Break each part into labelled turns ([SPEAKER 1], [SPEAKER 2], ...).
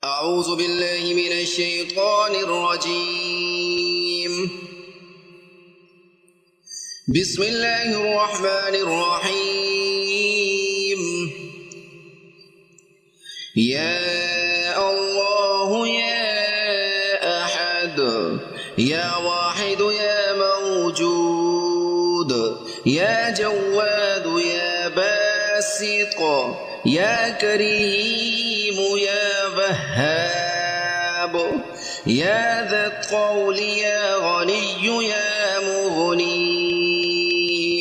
[SPEAKER 1] أعوذ بالله من الشيطان الرجيم. بسم الله الرحمن الرحيم. يا الله يا أحد يا واحد يا موجود يا جواد يا باسط يا كريم يا وهاب يا ذا الطول يا غني يا مغني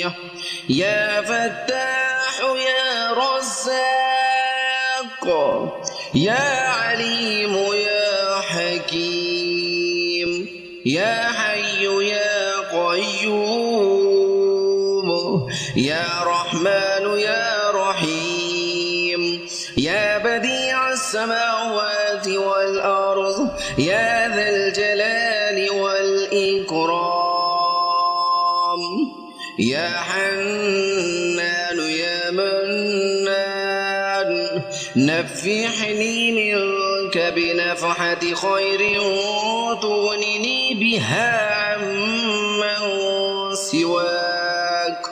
[SPEAKER 1] يا فتاح يا رزاق يا عليم يا حكيم يا حي يا قيوم يا رحمن يا رحيم يا بديع السماوات والأرض يا ذا الجلال والإكرام يا حنان يا منان نفحني منك بنفحة خير تغنني بها عمن سواك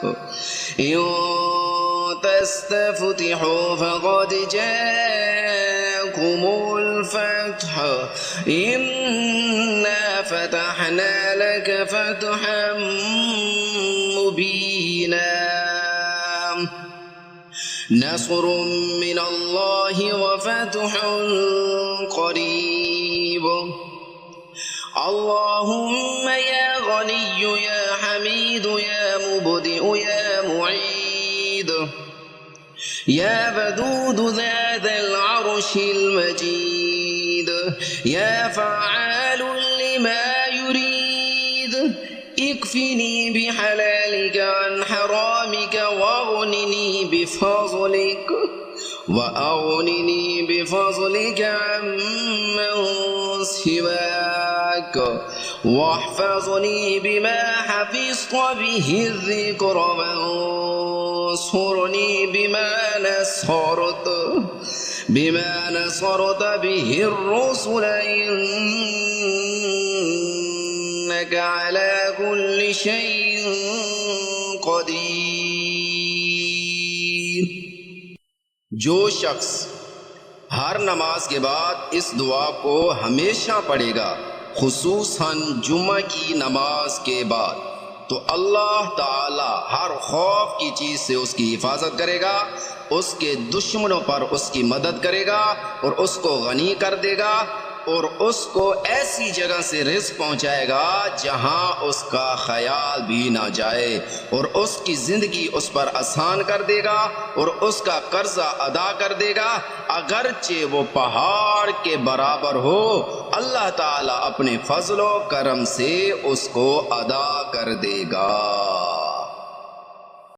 [SPEAKER 1] تستفتحوا فقد جاءكم الفتح إنا فتحنا لك فتحا مبينا نصر من الله وفتح قريب اللهم يا غني يا حميد يا مبدئ يا معيد يا ودود ذا العرش المجيد يا فعال لما يريد اكفني بحلالك عن حرامك واغنني بفضلك عمن سواك واحفظني بما حفظت به الذكر وانصرني بما نصرت به الرسل إنك على كل شيء قدير। जो शख्स हर नमाज के बाद इस दुआ को हमेशा पढ़ेगा, खुसूसन जुम्मा की नमाज के बाद, तो अल्लाह ताला हर खौफ की चीज़ से उसकी हिफाजत करेगा, उसके दुश्मनों पर उसकी मदद करेगा और उसको गनी कर देगा और उसको ऐसी जगह से रिज़्क़ पहुंचाएगा जहां उसका ख्याल भी ना जाए और उसकी ज़िंदगी उस पर आसान कर देगा और उसका कर्जा अदा कर देगा, अगरचे वो पहाड़ के बराबर हो। अल्लाह ताला अपने फजलो करम से उसको अदा कर देगा।